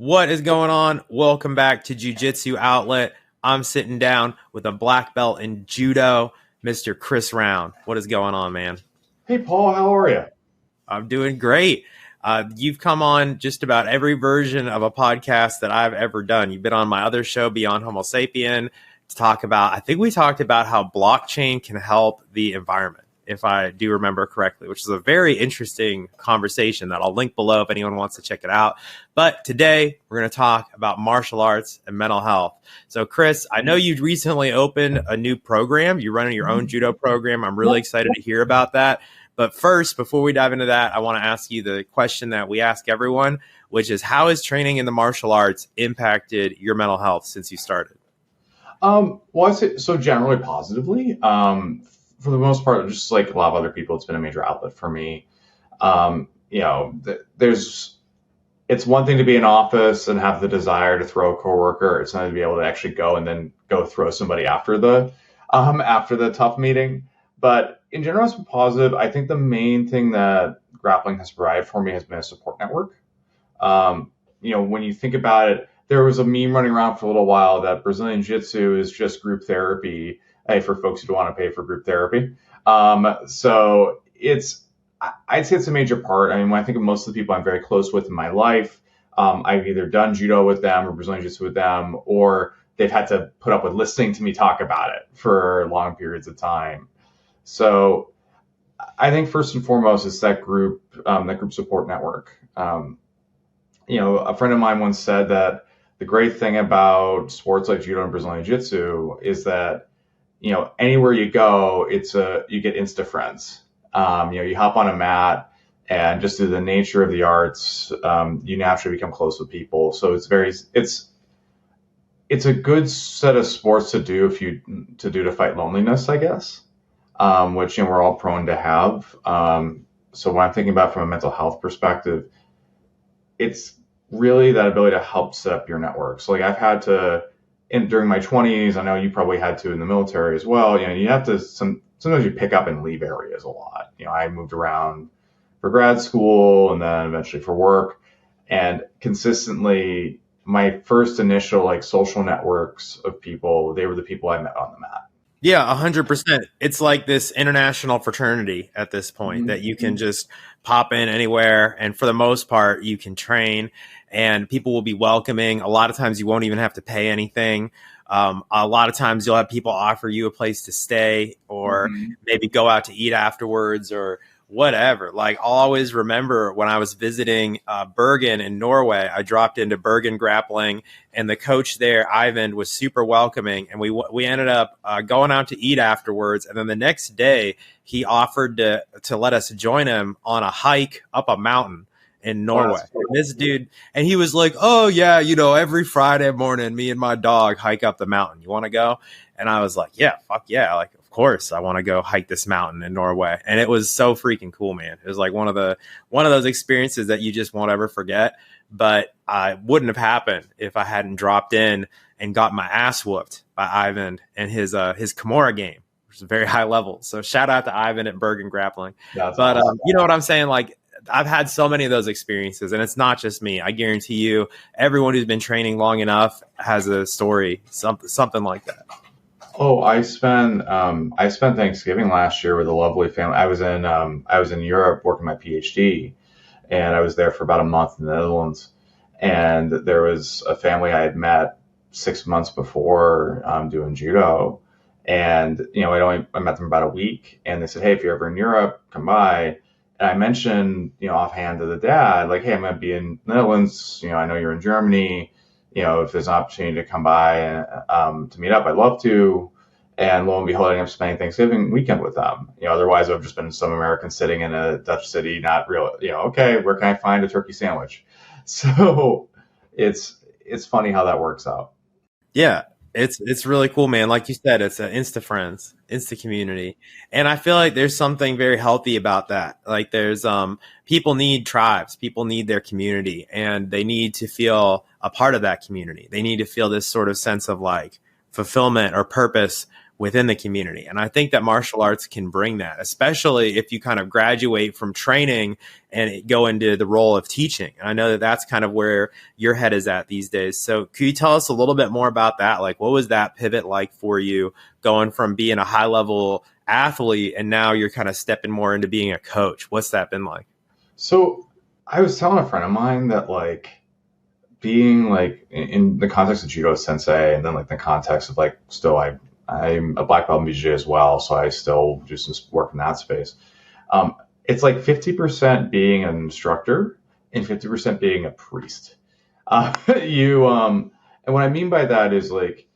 What is going on? Welcome back to Jiu-Jitsu Outlet. I'm sitting down with a black belt in judo, Mr. Chris Round. What is going on, man? Hey, Paul, how are you? I'm doing great. You've come on just about every version of a podcast that I've ever done. You've been on my other show, Beyond Homo Sapien, to talk about, I think we talked about how blockchain can help the environment, if I do remember correctly, which is a very interesting conversation that I'll link below if anyone wants to check it out. But today we're going to talk about martial arts and mental health. So Chris, I know you recently opened a new program. You're running your own judo program. I'm really excited to hear about that. But first, before we dive into that, I want to ask you the question that we ask everyone, which is how has training in the martial arts impacted your mental health since you started? Well, I'd say so generally positively. For the most part, just like a lot of other people, it's been a major outlet for me. It's one thing to be in office and have the desire to throw a coworker. It's another to be able to actually go and then go throw somebody after the tough meeting. But in general, it's been positive. I think the main thing that grappling has provided for me has been a support network. When you think about it, there was a meme running around for a little while that Brazilian Jiu-Jitsu is just group therapy for folks who don't want to pay for group therapy. So I'd say it's a major part. I mean, when I think of most of the people I'm very close with in my life, I've either done judo with them or Brazilian Jiu-Jitsu with them, or they've had to put up with listening to me talk about it for long periods of time. So I think first and foremost, it's that group support network. A friend of mine once said that the great thing about sports like judo and Brazilian Jiu-Jitsu is that, anywhere you go, you get insta friends. You hop on a mat and just through the nature of the arts, you naturally become close with people. So it's a good set of sports to do to fight loneliness, I guess. Which we're all prone to have. So when I'm thinking about it from a mental health perspective, it's really that ability to help set up your network. So like I've had to, during my 20s, I know you probably had to in the military as well. You have to sometimes you pick up and leave areas a lot. I moved around for grad school and then eventually for work, and consistently my first initial social networks of people, they were the people I met on the mat. Yeah, 100%. It's like this international fraternity at this point that you can just pop in anywhere. And for the most part, you can train and people will be welcoming. A lot of times you won't even have to pay anything. A lot of times you'll have people offer you a place to stay or maybe go out to eat afterwards or whatever. Like I'll always remember when I was visiting Bergen in Norway, I dropped into Bergen Grappling and the coach there, Ivan, was super welcoming. And we ended up going out to eat afterwards. And then the next day he offered to let us join him on a hike up a mountain in Norway. Cool. This dude, and he was like, oh yeah, every Friday morning, me and my dog hike up the mountain. You want to go? And I was like, yeah, fuck yeah. Like, of course I want to go hike this mountain in Norway. And it was so freaking cool, man. It was like one of those experiences that you just won't ever forget. But I wouldn't have happened if I hadn't dropped in and got my ass whooped by Ivan and his Kimura game, which is very high level. So shout out to Ivan at Bergen Grappling. That's but awesome. You know what I'm saying? Like I've had so many of those experiences, and it's not just me. I guarantee you, everyone who's been training long enough has a story, something like that. Oh, I spent Thanksgiving last year with a lovely family. I was in Europe working my PhD, and I was there for about a month in the Netherlands. And there was a family I had met 6 months before doing judo, and I met them about a week, and they said, hey, if you're ever in Europe, come by. And I mentioned offhand to the dad, like, hey, I'm going to be in the Netherlands. I know you're in Germany. If there's an opportunity to come by and to meet up, I'd love to. And lo and behold, I ended up spending Thanksgiving weekend with them. Otherwise I've just been some American sitting in a Dutch city, not real, okay, where can I find a turkey sandwich? So it's funny how that works out. Yeah, it's really cool, man. Like you said, it's an Insta friends, Insta community. And I feel like there's something very healthy about that. Like there's people need tribes, people need their community, and they need to feel a part of that community. They need to feel this sort of sense of like fulfillment or purpose within the community. And I think that martial arts can bring that, especially if you kind of graduate from training and go into the role of teaching. And I know that that's kind of where your head is at these days. So could you tell us a little bit more about that? Like, what was that pivot like for you, going from being a high level athlete and now you're kind of stepping more into being a coach? What's that been like? So I was telling a friend of mine that like being like in the context of judo sensei, and then like the context of like still I'm a black belt in BJJ as well, so I still do some work in that space. It's like 50% being an instructor and 50% being a priest. And what I mean by that is like,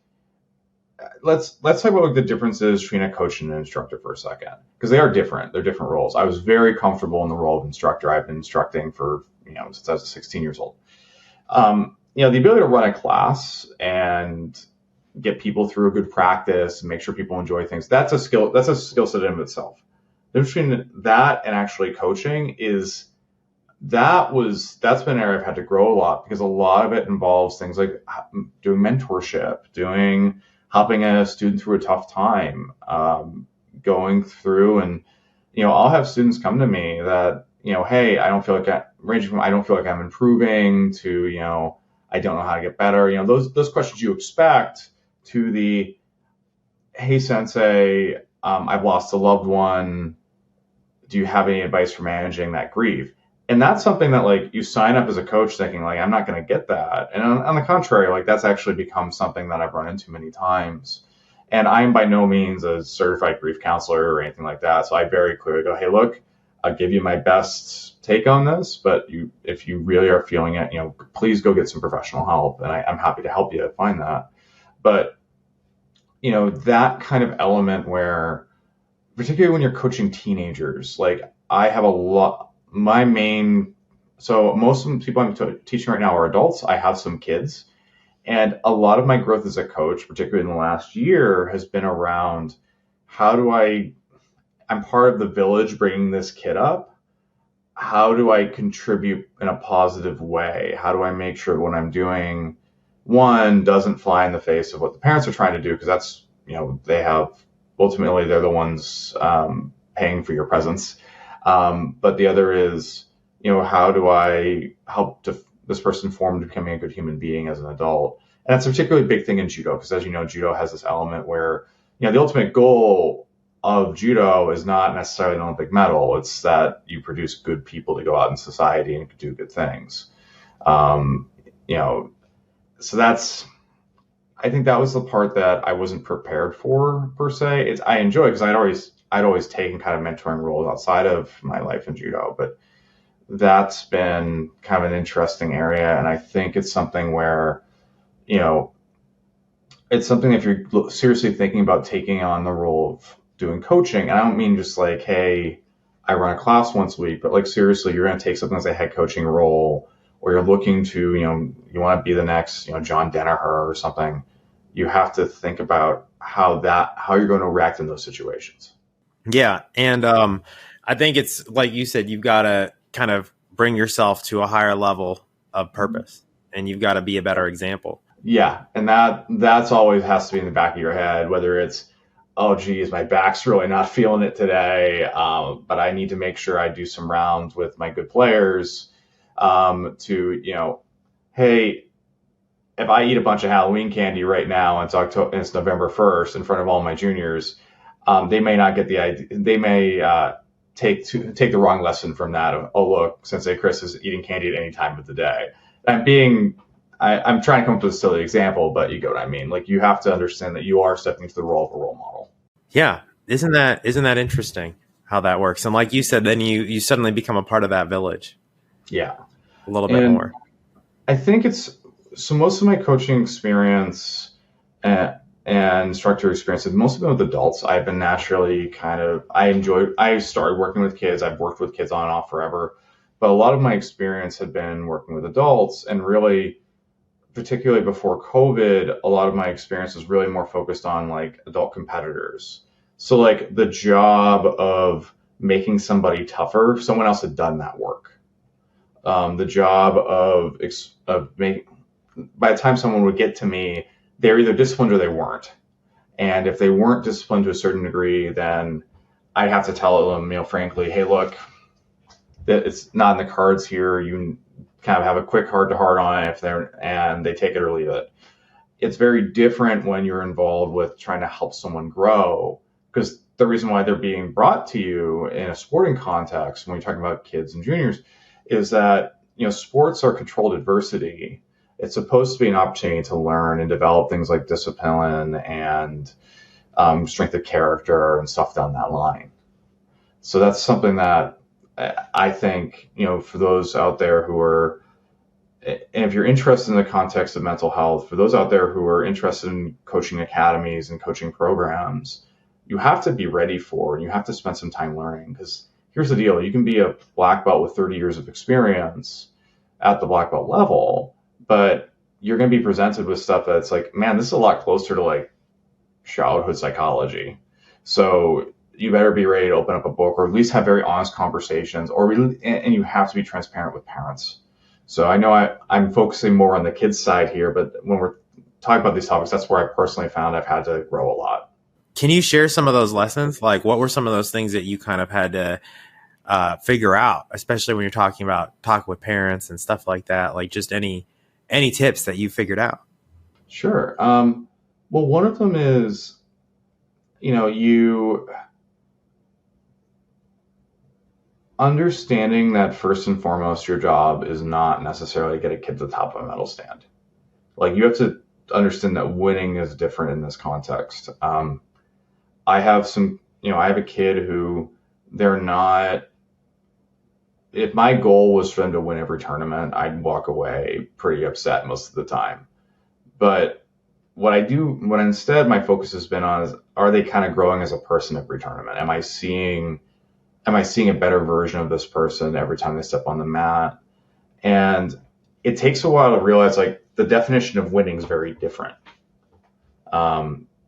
let's talk about like the differences between a coach and an instructor for a second, because they are different. They're different roles. I was very comfortable in the role of instructor. I've been instructing for since I was 16 years old. The ability to run a class and get people through a good practice and make sure people enjoy things, that's a skill set in of itself. The difference between that and actually coaching is that's been an area I've had to grow a lot, because a lot of it involves things like doing mentorship, helping a student through a tough time, going through, and I'll have students come to me that hey, I don't feel like I'm improving to I don't know how to get better. Those questions you expect, to the hey sensei, I've lost a loved one. Do you have any advice for managing that grief? And that's something that like you sign up as a coach thinking like, I'm not going to get that. And on the contrary, like that's actually become something that I've run into many times. And I'm by no means a certified grief counselor or anything like that. So I very clearly go, hey, look, I'll give you my best take on this, but if you really are feeling it, please go get some professional help. And I'm happy to help you find that. But, that kind of element where, particularly when you're coaching teenagers, like I have so most of the people I'm teaching right now are adults. I have some kids, and a lot of my growth as a coach, particularly in the last year, has been around I'm part of the village bringing this kid up. How do I contribute in a positive way? How do I make sure what I'm doing, one, doesn't fly in the face of what the parents are trying to do? Because that's, ultimately they're the ones paying for your presence. But the other is, how do I help this person form to becoming a good human being as an adult? And that's a particularly big thing in judo, because as you know, judo has this element where, the ultimate goal of judo is not necessarily an Olympic medal. It's that you produce good people to go out in society and do good things. So I think that was the part that I wasn't prepared for per se. I enjoy it because I'd always taken kind of mentoring roles outside of my life in judo, but that's been kind of an interesting area. And I think it's something where, it's something if you're seriously thinking about taking on the role of doing coaching, and I don't mean just like, hey, I run a class once a week, but like seriously, you're going to take something as a head coaching role, or you're looking to, you want to be the next, John Danaher or something. You have to think about how you're going to react in those situations. Yeah. And I think it's like you said, you've got to kind of bring yourself to a higher level of purpose, and you've got to be a better example. Yeah. And that's always has to be in the back of your head, whether it's, oh, geez, my back's really not feeling it today, but I need to make sure I do some rounds with my good players to, hey, if I eat a bunch of Halloween candy right now and it's November 1st in front of all my juniors, they may not get the idea. They may take the wrong lesson from that. Oh, look, Sensei Chris is eating candy at any time of the day. I'm trying to come up with a silly example, but you get what I mean. Like you have to understand that you are stepping into the role of a role model. Yeah. Isn't that interesting how that works? And like you said, then you suddenly become a part of that village. Yeah. A little bit more. I think so most of my coaching experience and instructor experience, most of them with adults, I've been naturally I started working with kids. I've worked with kids on and off forever, but a lot of my experience had been working with adults, and really, particularly before COVID, a lot of my experience was really more focused on like adult competitors. So like the job of making somebody tougher, someone else had done that work. The job of making, by the time someone would get to me, they're either disciplined or they weren't. And if they weren't disciplined to a certain degree, then I'd have to tell them, frankly, hey, look, that it's not in the cards here. You kind of have a quick heart to heart on it and they take it or leave it. It's very different when you're involved with trying to help someone grow, because the reason why they're being brought to you in a sporting context, when you're talking about kids and juniors, is that, sports are controlled adversity. It's supposed to be an opportunity to learn and develop things like discipline and strength of character and stuff down that line. So that's something that I think, for those out there who are, and if you're interested in the context of mental health, for those out there who are interested in coaching academies and coaching programs, you have to be ready for, and you have to spend some time learning. Because here's the deal: you can be a black belt with 30 years of experience at the black belt level, but you're going to be presented with stuff that's like, man, this is a lot closer to like childhood psychology. So you better be ready to open up a book, or at least have very honest conversations, and you have to be transparent with parents. So I know I'm focusing more on the kids side here, but when we're talking about these topics, that's where I personally found I've had to grow a lot. Can you share some of those lessons? Like, what were some of those things that you kind of had to figure out, especially when you're talking with parents and stuff like that? Like, just any tips that you figured out? Sure. Well, one of them is, you understanding that first and foremost, your job is not necessarily get a kid to the top of a medal stand. Like, you have to understand that winning is different in this context. I have a kid who they're not, if my goal was for them to win every tournament, I'd walk away pretty upset most of the time. But what instead my focus has been on is, are they kind of growing as a person every tournament? Am I seeing a better version of this person every time they step on the mat? And it takes a while to realize, like, the definition of winning is very different.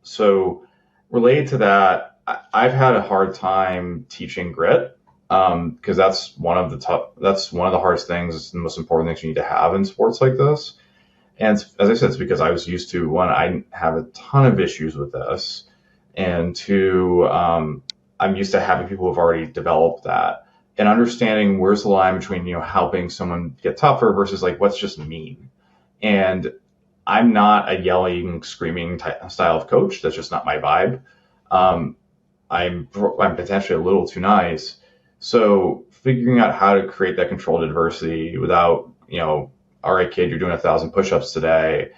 So related to that, I've had a hard time teaching grit, because that's one of the hardest things. It's the most important things you need to have in sports like this. And as I said, it's because I was used to, one, I have a ton of issues with this, and two, I'm used to having people who've already developed that, and understanding where's the line between, helping someone get tougher versus like what's just mean. And I'm not a yelling, screaming style of coach. That's just not my vibe. I'm potentially a little too nice. So figuring out how to create that controlled adversity without, all right, kid, you're doing 1,000 push-ups today.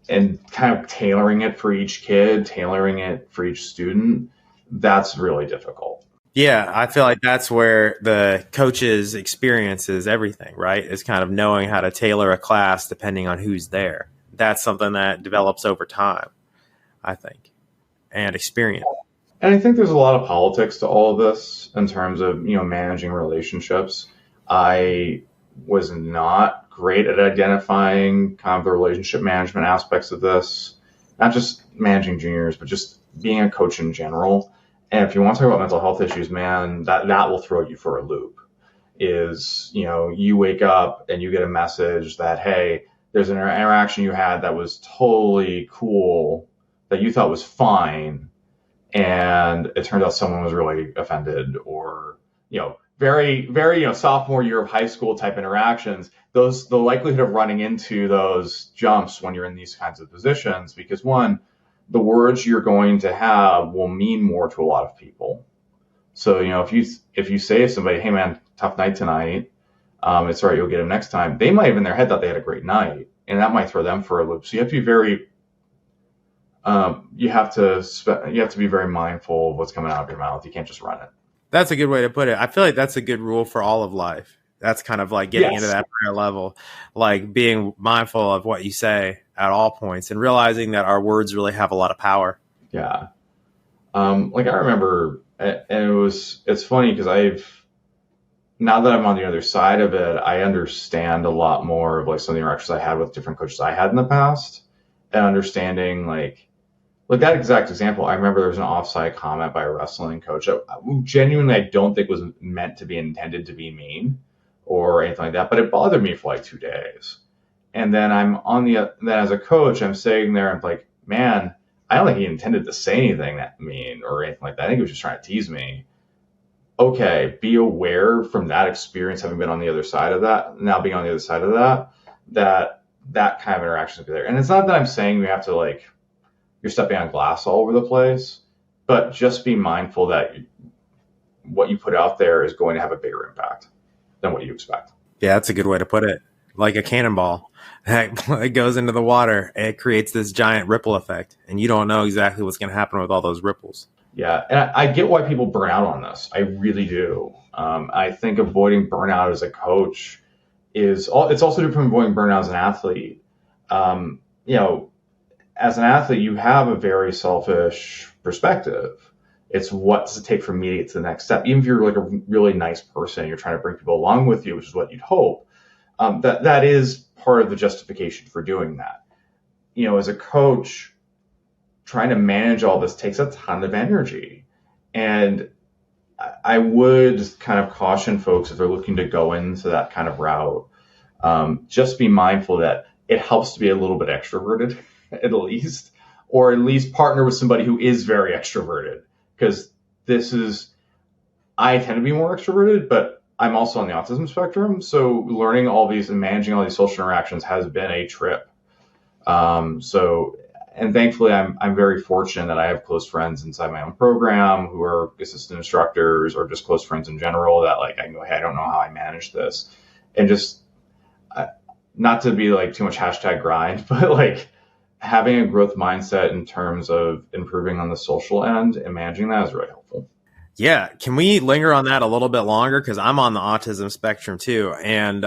And kind of tailoring it for each kid, tailoring it for each student, that's really difficult. Yeah, I feel like that's where the coach's experience is everything, right? Is kind of knowing how to tailor a class depending on who's there. That's something that develops over time, I think, and experience. And I think there's a lot of politics to all of this in terms of, managing relationships. I was not great at identifying kind of the relationship management aspects of this, not just managing juniors, but just being a coach in general. And if you want to talk about mental health issues, man, that will throw you for a loop. Is, you wake up and you get a message that, hey, there's an interaction you had that was totally cool, that you thought was fine, and it turns out someone was really offended, or, very, very, sophomore year of high school type interactions, the likelihood of running into those jumps when you're in these kinds of positions, because one, the words you're going to have will mean more to a lot of people. So, if you say to somebody, hey man, tough night tonight, it's all right, you'll get him next time, they might have in their head thought they had a great night, and that might throw them for a loop. So you have to be very, you have to be very mindful of what's coming out of your mouth. You can't just run it. That's a good way to put it. I feel like that's a good rule for all of life. That's kind of like getting into that higher level, like being mindful of what you say at all points and realizing that our words really have a lot of power. Yeah. Like I remember, and it's funny because now that I'm on the other side of it, I understand a lot more of like some of the interactions I had with different coaches I had in the past, and understanding like that exact example. I remember there was an offside comment by a wrestling coach. Genuinely, I don't think was meant to be intended to be mean or anything like that, but it bothered me for like 2 days. And then then as a coach, I'm sitting there and like man, I don't think he intended to say anything that mean or anything like that. I think he was just trying to tease me. Okay, be aware from that experience, having been on the other side of that, now being on the other side of that, that kind of interaction is there. And it's not that I'm saying we have to like, you're stepping on glass all over the place, but just be mindful that what you put out there is going to have a bigger impact than what you expect. Yeah, that's a good way to put it. Like a cannonball. It goes into the water. It creates this giant ripple effect, and you don't know exactly what's going to happen with all those ripples. Yeah, and I get why people burn out on this. I really do. I think avoiding burnout as a coach it's also different from avoiding burnout as an athlete. As an athlete, you have a very selfish perspective. It's what does it take for me to get to the next step? Even if you're like a really nice person, you're trying to bring people along with you, which is what you'd hope. That is part of the justification for doing that. As a coach, trying to manage all this takes a ton of energy. And I would kind of caution folks if they're looking to go into that kind of route, just be mindful that it helps to be a little bit extroverted at least, or at least partner with somebody who is very extroverted. Because I tend to be more extroverted, but I'm also on the autism spectrum. So learning all these and managing all these social interactions has been a trip. And thankfully, I'm very fortunate that I have close friends inside my own program who are assistant instructors or just close friends in general that like I can go, hey, I don't know how I manage this, and just not to be like too much hashtag grind, but like having a growth mindset in terms of improving on the social end and managing that is really helpful. Yeah, can we linger on that a little bit longer? Because I'm on the autism spectrum too, and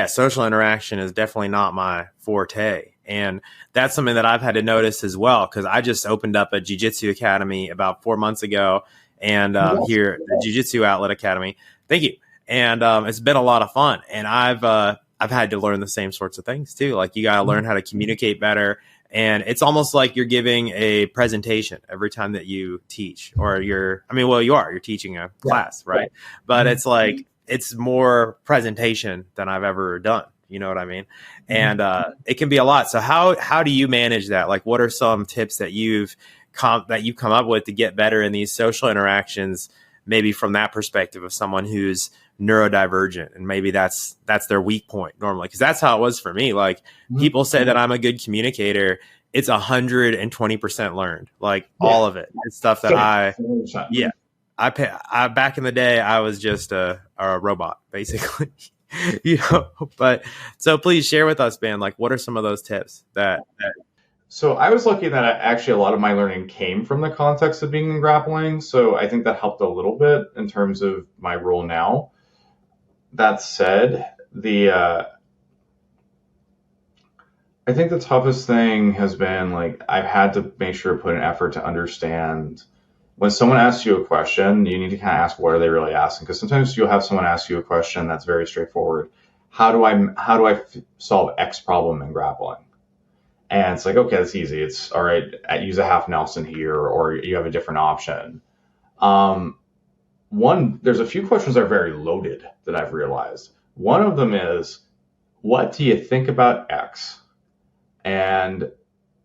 social interaction is definitely not my forte. And that's something that I've had to notice as well, because I just opened up a Jiu-Jitsu Academy about 4 months ago, and here at the Jiu-Jitsu Outlet Academy. Thank you. And it's been a lot of fun. And I've had to learn the same sorts of things too. Like you got to learn how to communicate better. And it's almost like you're giving a presentation every time that you teach, or you're teaching a class, right? But it's like, it's more presentation than I've ever done. You know what I mean? And it can be a lot. So how do you manage that? Like, what are some tips that you've come up with to get better in these social interactions, maybe from that perspective of someone who's neurodivergent, and maybe that's their weak point normally? Because that's how it was for me. Like people say that I'm a good communicator. It's 120% learned, like all of it. It's stuff that I back in the day, I was just a robot basically. But so please share with us, Ben, like what are some of those tips that So I was lucky that actually a lot of my learning came from the context of being in grappling. So I think that helped a little bit in terms of my role now. That said, I think the toughest thing has been like I've had to make sure to put an effort to understand when someone asks you a question, you need to kind of ask, what are they really asking? Because sometimes you'll have someone ask you a question that's very straightforward. How do I solve X problem in grappling? And it's like, okay, that's easy. It's all right. Use a half Nelson here, or you have a different option. There's a few questions that are very loaded that I've realized. One of them is, what do you think about X? And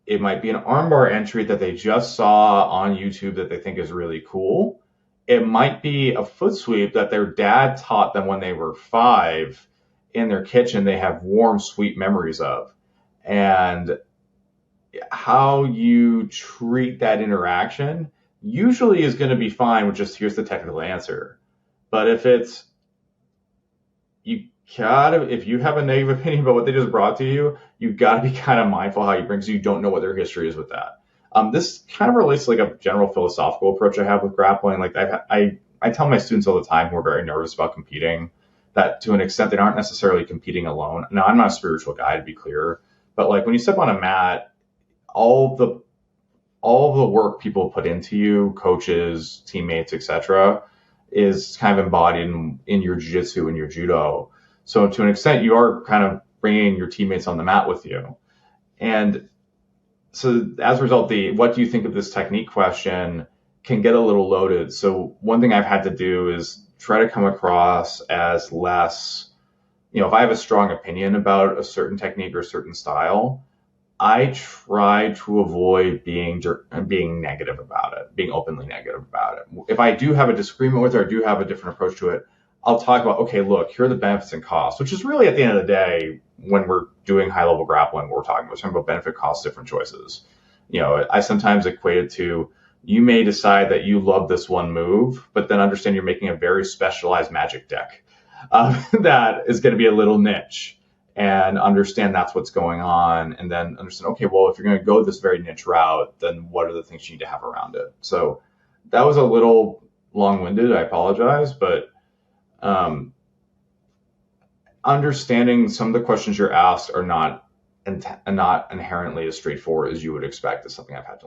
it might be an armbar entry that they just saw on YouTube that they think is really cool. It might be a foot sweep that their dad taught them when they were 5 in their kitchen. They have warm, sweet memories of. And how you treat that interaction usually is going to be fine with just here's the technical answer. But if you have a negative opinion about what they just brought to you, you've got to be kind of mindful how you bring, because you don't know what their history is with that. This kind of relates to like a general philosophical approach I have with grappling. Like I tell my students all the time who are very nervous about competing that to an extent they aren't necessarily competing alone. Now, I'm not a spiritual guy, to be clear, but like when you step on a mat, all the work people put into you, coaches, teammates, etc., is kind of embodied in your jiu-jitsu and your judo. So to an extent, you are kind of bringing your teammates on the mat with you. And so as a result, what do you think of this technique question can get a little loaded. So one thing I've had to do is try to come across as less, if I have a strong opinion about a certain technique or a certain style, I try to avoid being negative about it, being openly negative about it. If I do have a disagreement with it or do have a different approach to it, I'll talk about, okay, look, here are the benefits and costs, which is really at the end of the day, when we're doing high level grappling, we're talking about benefit, cost, different choices. I sometimes equate it to, you may decide that you love this one move, but then understand you're making a very specialized magic deck that is going to be a little niche, and understand that's what's going on. And then understand, okay, well, if you're going to go this very niche route, then what are the things you need to have around it? So that was a little long-winded. I apologize, but understanding some of the questions you're asked are not inherently as straightforward as you would expect is something I've had to.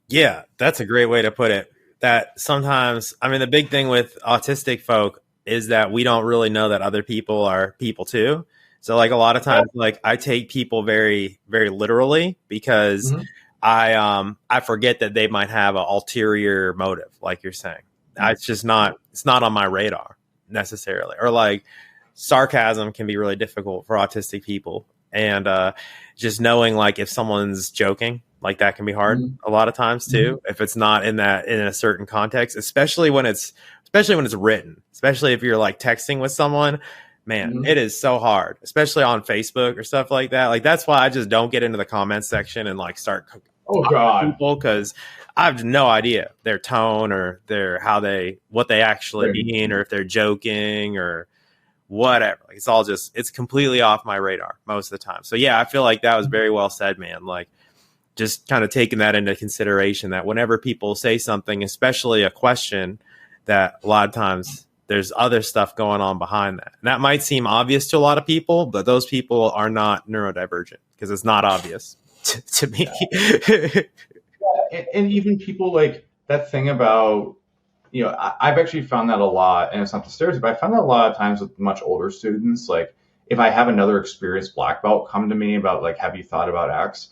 Yeah, that's a great way to put it. That sometimes, I mean, the big thing with autistic folk is that we don't really know that other people are people too. So like a lot of times, like I take people very, very literally because I forget that they might have an ulterior motive, like you're saying. It's just not, it's not on my radar necessarily. Or like sarcasm can be really difficult for autistic people. And just knowing like if someone's joking, like that can be hard a lot of times too, if it's not in a certain context, especially when it's written, especially if you're like texting with someone, man, it is so hard, especially on Facebook or stuff like that. Like that's why I just don't get into the comments section and like start people, because I have no idea their tone or what they actually mean, or if they're joking or whatever. Like it's completely off my radar most of the time. So yeah, I feel like that was very well said, man. Like just kind of taking that into consideration, that whenever people say something, especially a question, that a lot of times there's other stuff going on behind that. And that might seem obvious to a lot of people, but those people are not neurodivergent because it's not obvious to me. And even people like that thing about, I've actually found that a lot, and it's not the stereotype, but I found that a lot of times with much older students. Like if I have another experienced black belt come to me about like, have you thought about X?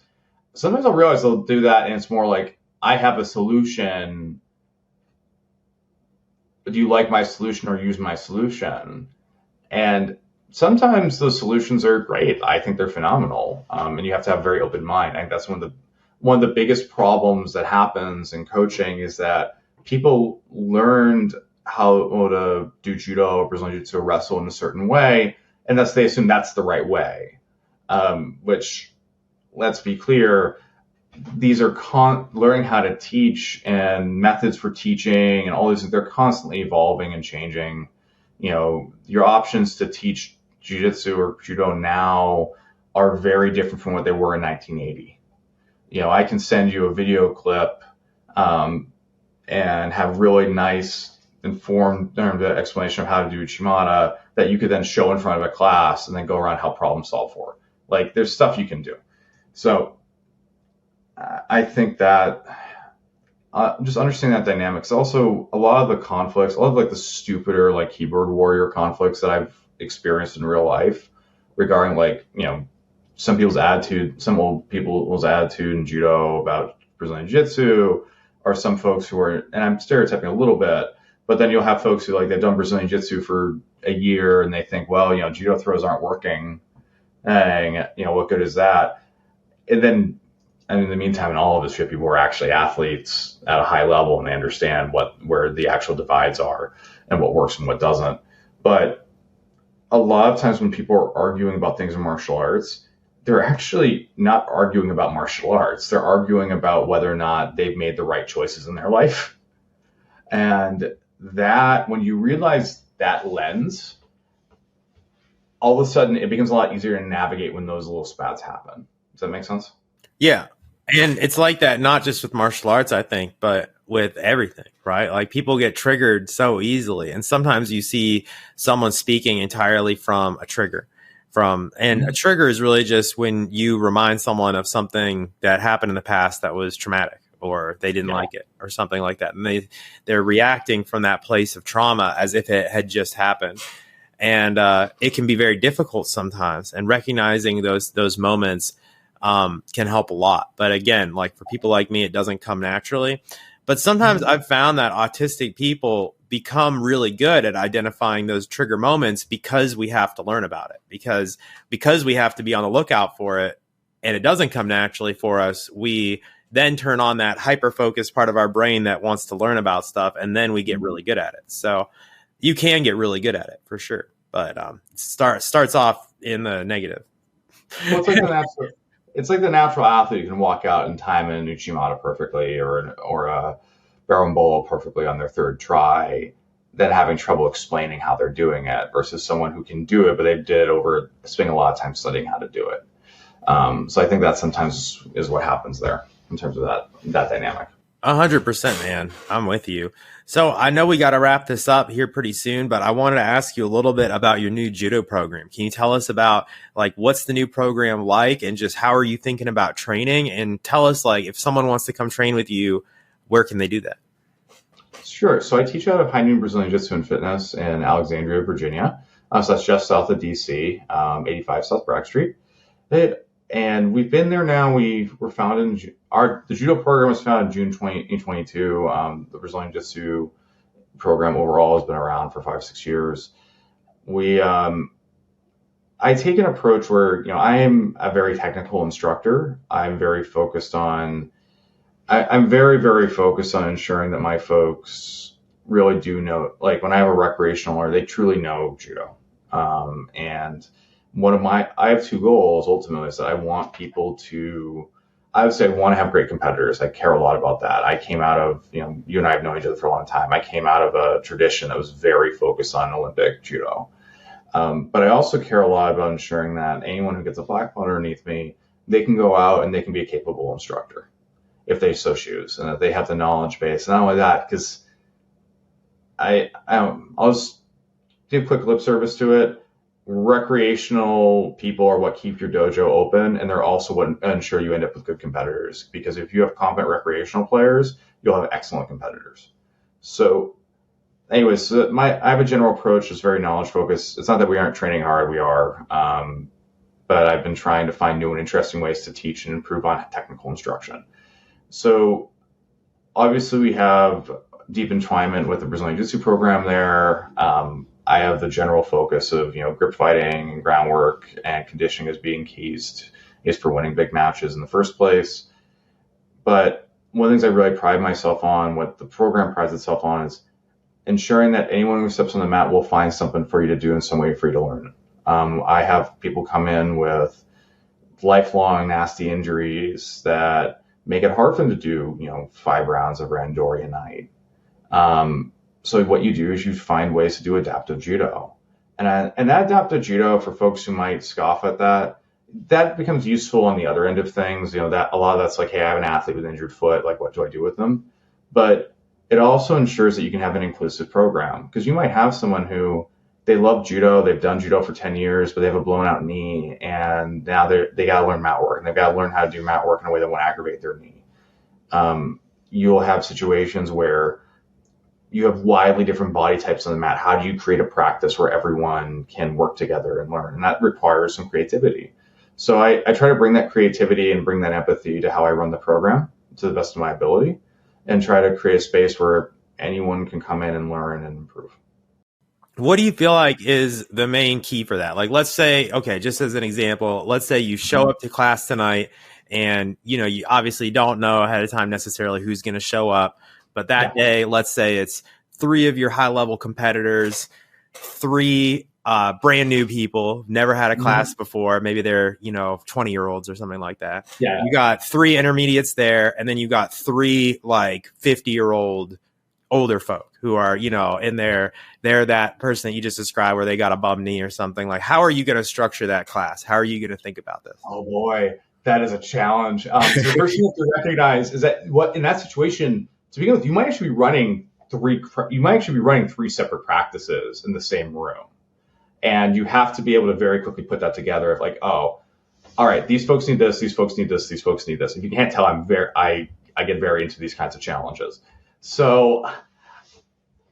Sometimes I'll realize they'll do that, and it's more like, I have a solution. Do you like my solution or use my solution? And sometimes those solutions are great. I think they're phenomenal. And you have to have a very open mind. I think that's one of the biggest problems that happens in coaching, is that people learned how to do judo or Brazilian Jiu-Jitsu, wrestle in a certain way, and thus they assume that's the right way, which, let's be clear, these are learning how to teach and methods for teaching and all these, they're constantly evolving and changing. Your options to teach jiu-jitsu or judo now are very different from what they were in 1980. I can send you a video clip and have really nice, informed explanation of how to do Shimada that you could then show in front of a class and then go around and help problem solve for. Like there's stuff you can do. So I think that just understanding that dynamics. Also, a lot of the conflicts, a lot of like the stupider like keyboard warrior conflicts that I've experienced in real life regarding like, some people's attitude, some old people's attitude in judo about Brazilian Jiu-Jitsu, or some folks who are, and I'm stereotyping a little bit, but then you'll have folks who like they've done Brazilian Jiu-Jitsu for a year and they think, well, judo throws aren't working, and what good is that? And then, and in the meantime, in all of this shit, people are actually athletes at a high level, and they understand where the actual divides are and what works and what doesn't. But a lot of times when people are arguing about things in martial arts, they're actually not arguing about martial arts. They're arguing about whether or not they've made the right choices in their life. And that, when you realize that lens, all of a sudden it becomes a lot easier to navigate when those little spats happen. Does that make sense? Yeah. And it's like that, not just with martial arts, I think, but with everything, right? Like people get triggered so easily. And sometimes you see someone speaking entirely from a trigger. A trigger is really just when you remind someone of something that happened in the past that was traumatic, or they didn't like it or something like that. And they're reacting from that place of trauma as if it had just happened. And it can be very difficult sometimes. And recognizing those moments can help a lot. But again, like for people like me, it doesn't come naturally. But sometimes I've found that autistic people become really good at identifying those trigger moments because we have to learn about it, because we have to be on the lookout for it and it doesn't come naturally for us, we then turn on that hyper-focused part of our brain that wants to learn about stuff, and then we get really good at it. So you can get really good at it for sure, but starts off in the negative. Well, it's like the natural athlete who can walk out and time an Uchimata perfectly or a Berimbolo perfectly on their third try, then having trouble explaining how they're doing it versus someone who can do it, but they did over spending a lot of time studying how to do it. So I think that sometimes is what happens there in terms of that dynamic. 100%, man. I'm with you. So I know we got to wrap this up here pretty soon, but I wanted to ask you a little bit about your new judo program. Can you tell us about like what's the new program like and just how are you thinking about training? And tell us like if someone wants to come train with you, where can they do that? Sure. So I teach out of High Noon Brazilian Jiu-Jitsu and Fitness in Alexandria, Virginia. So that's just south of DC, 85 South Bragg Street. And we've been there now. We were founded the Judo Program was founded in June 2022. The Brazilian Jiu-Jitsu program overall has been around for 5-6 years. I take an approach where, I am a very technical instructor. I'm very focused on, I'm very, very focused on ensuring that my folks really do know, like when I have a recreational learner, they truly know judo. And I have two goals ultimately is that I want people to, I would say I want to have great competitors. I care a lot about that. I came out of, you and I have known each other for a long time. I came out of a tradition that was very focused on Olympic judo. But I also care a lot about ensuring that anyone who gets a black belt underneath me, they can go out and they can be a capable instructor if they so choose, and that they have the knowledge base. And not only that, because I'll just do a quick lip service to it. Recreational people are what keep your dojo open, and they're also what ensure you end up with good competitors. Because if you have competent recreational players, you'll have excellent competitors. So anyways, I have a general approach that's very knowledge focused. It's not that we aren't training hard, we are. But I've been trying to find new and interesting ways to teach and improve on technical instruction. So obviously we have deep entwinement with the Brazilian Jiu-Jitsu program there. I have the general focus of, grip fighting and groundwork and conditioning as being keys for winning big matches in the first place. But one of the things I really pride myself on, what the program prides itself on, is ensuring that anyone who steps on the mat will find something for you to do in some way for you to learn. I have people come in with lifelong nasty injuries that make it hard for them to do, 5 rounds of randori a night. So what you do is you find ways to do adaptive judo. And that adaptive judo, for folks who might scoff at that becomes useful on the other end of things. That a lot of that's like, hey, I have an athlete with an injured foot. Like, what do I do with them? But it also ensures that you can have an inclusive program, because you might have someone who they love judo, they've done judo for 10 years, but they have a blown out knee, and now they got to learn mat work, and they've got to learn how to do mat work in a way that won't aggravate their knee. You'll have situations where you have widely different body types on the mat. How do you create a practice where everyone can work together and learn? And that requires some creativity. So I try to bring that creativity and bring that empathy to how I run the program to the best of my ability, and try to create a space where anyone can come in and learn and improve. What do you feel like is the main key for that? Like, let's say, okay, just as an example, let's say you show up to class tonight and, you obviously don't know ahead of time necessarily who's going to show up. But that day, let's say it's 3 of your high level competitors, 3 brand new people, never had a class before. Maybe they're, 20-year-olds or something like that. Yeah. You got 3 intermediates there, and then you got 3 like 50-year-old older folk who are, they're that person that you just described where they got a bum knee or something. Like, how are you going to structure that class? How are you going to think about this? Oh boy, that is a challenge. So the first thing you have to recognize is that in that situation, to begin with, you might actually be running 3 separate practices in the same room. And you have to be able to very quickly put that together of like, oh, all right, these folks need this, these folks need this, these folks need this. If you can't tell, I get very into these kinds of challenges. So,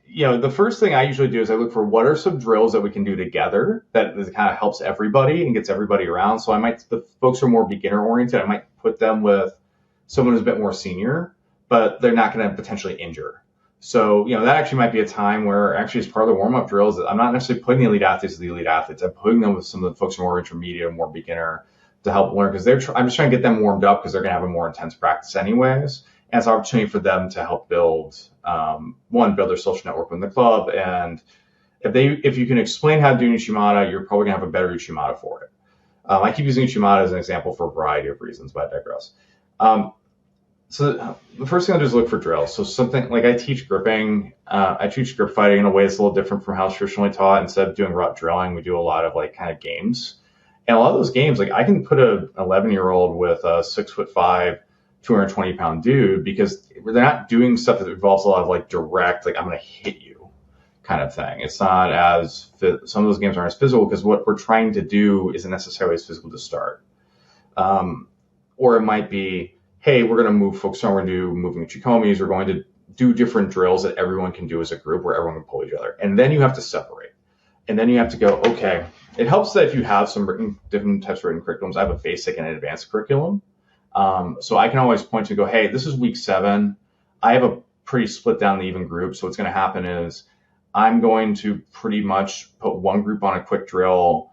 the first thing I usually do is I look for what are some drills that we can do together that kind of helps everybody and gets everybody around. So the folks who are more beginner oriented, I might put them with someone who's a bit more senior, but they're not going to potentially injure. So, that actually might be a time where actually as part of the warm-up drills, I'm not necessarily putting the elite athletes with the elite athletes. I'm putting them with some of the folks who are more intermediate or more beginner to help learn, because I'm just trying to get them warmed up because they're going to have a more intense practice anyways. And it's an opportunity for them to help build their social network in the club. And if you can explain how to do Uchimata, you're probably gonna have a better Uchimata for it. I keep using Uchimata as an example for a variety of reasons, but I digress. So the first thing I'll do is look for drills. So something like I teach gripping, I teach grip fighting in a way that's a little different from how it's traditionally taught. Instead of doing route drilling, we do a lot of like kind of games. And a lot of those games, like I can put an 11-year-old with a 6'5", 220-pound dude, because they're not doing stuff that involves a lot of like direct, like I'm going to hit you kind of thing. It's not as, some of those games aren't as physical because what we're trying to do isn't necessarily as physical to start. Or it might be, hey, we're going to move folks on, we're going to do moving chikomis, we're going to do different drills that everyone can do as a group where everyone can pull each other. And then you have to separate. And then you have to go, okay, it helps that if you have some different types of written curriculums. I have a basic and an advanced curriculum. So I can always point to go, hey, this is week 7. I have a pretty split down the even group. So what's going to happen is I'm going to pretty much put one group on a quick drill,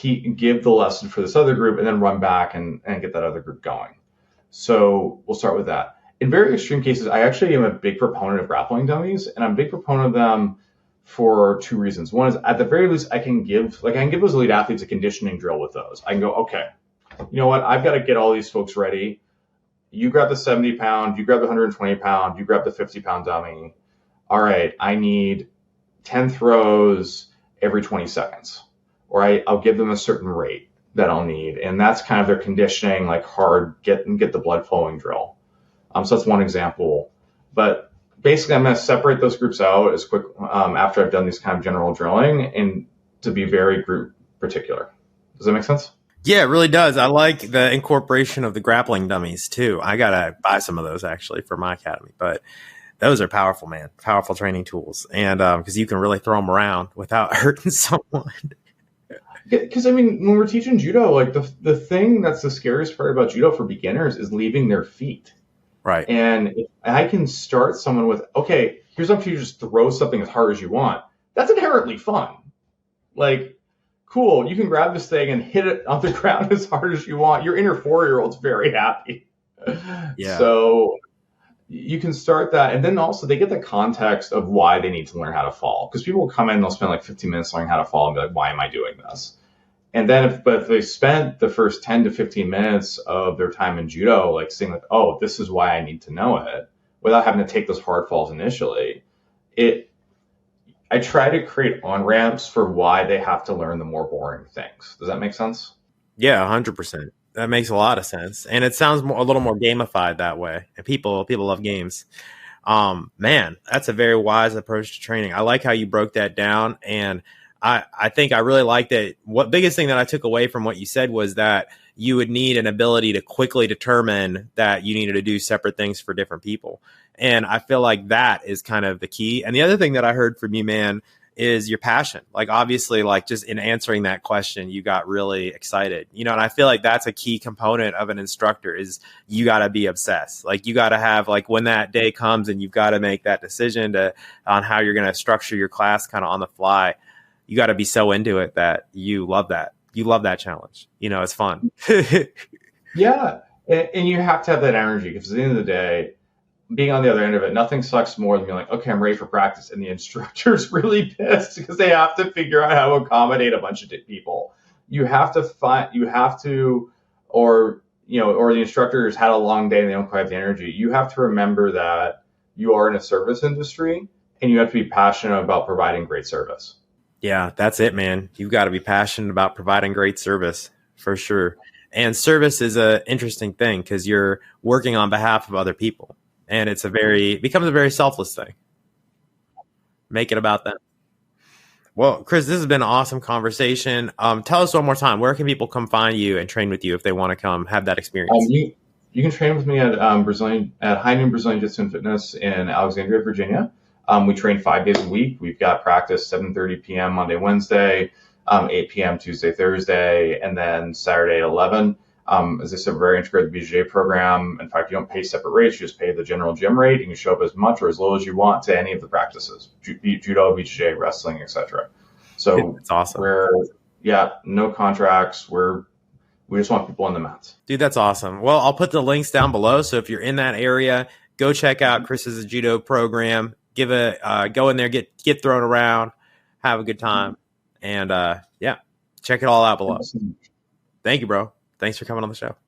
give the lesson for this other group, and then run back and get that other group going. So we'll start with that. In very extreme cases, I actually am a big proponent of grappling dummies, and I'm a big proponent of them for 2 reasons. One is, at the very least, I can give those elite athletes a conditioning drill with those. I can go, okay, you know what? I've got to get all these folks ready. You grab the 70-pound, you grab the 120-pound, you grab the 50-pound dummy. All right, I need 10 throws every 20 seconds, or I'll give them a certain rate that I'll need. And that's kind of their conditioning, like hard, get the blood flowing drill. So that's one example. But basically, I'm going to separate those groups out as quick after I've done these kind of general drilling, and to be very group particular. Does that make sense? Yeah, it really does. I like the incorporation of the grappling dummies too. I got to buy some of those actually for my academy, but those are powerful, man. Powerful training tools. And because you can really throw them around without hurting someone. Because, I mean, when we're teaching judo, like the thing that's the scariest part about judo for beginners is leaving their feet. Right. And if I can start someone with, okay, here's up to you, just throw something as hard as you want. That's inherently fun. Like, cool, you can grab this thing and hit it on the ground as hard as you want. Your inner 4-year-old's very happy. Yeah. So you can start that. And then also they get the context of why they need to learn how to fall. Because people will come in, they'll spend like 15 minutes learning how to fall and be like, why am I doing this? And then if they spent the first 10 to 15 minutes of their time in judo, like saying like, oh, this is why I need to know it, without having to take those hard falls initially, I try to create on-ramps for why they have to learn the more boring things. Does that make sense? Yeah, 100%. That makes a lot of sense. And it sounds a little more gamified that way. And people love games. Man, that's a very wise approach to training. I like how you broke that down. And I think I really like that. What biggest thing that I took away from what you said was that you would need an ability to quickly determine that you needed to do separate things for different people. And I feel like that is kind of the key. And the other thing that I heard from you, man, is your passion. Like, obviously, like just in answering that question, you got really excited, and I feel like that's a key component of an instructor is you got to be obsessed. Like, you got to have, like, when that day comes and you've got to make that decision on how you're going to structure your class kind of on the fly, you got to be so into it that you love that. You love that challenge. It's fun. Yeah. And you have to have that energy, because at the end of the day, being on the other end of it, nothing sucks more than being like, okay, I'm ready for practice. And the instructor's really pissed because they have to figure out how to accommodate a bunch of people. Or the instructor's had a long day and they don't quite have the energy. You have to remember that you are in a service industry and you have to be passionate about providing great service. Yeah, that's it, man. You've got to be passionate about providing great service for sure. And service is an interesting thing because you're working on behalf of other people. And it becomes a very selfless thing. Make it about them. Well, Chris, this has been an awesome conversation. Tell us one more time, where can people come find you and train with you if they want to come have that experience? You can train with me at High Noon Brazilian Jiu-Jitsu and Fitness in Alexandria, Virginia. We train 5 days a week. We've got practice 7:30 p.m. Monday, Wednesday, 8 p.m. Tuesday, Thursday, and then Saturday at 11. As I said, we're very integrated with the Judo Program. In fact, you don't pay separate rates. You just pay the general gym rate. You can show up as much or as little as you want to any of the practices, judo, BJJ, wrestling, etc. So it's awesome. No contracts. We're We just want people on the mats. Dude, that's awesome. Well, I'll put the links down below. So if you're in that area, go check out Chris's judo program. Go in there, get thrown around, have a good time, and yeah, check it all out below. Thank you, bro. Thanks for coming on the show.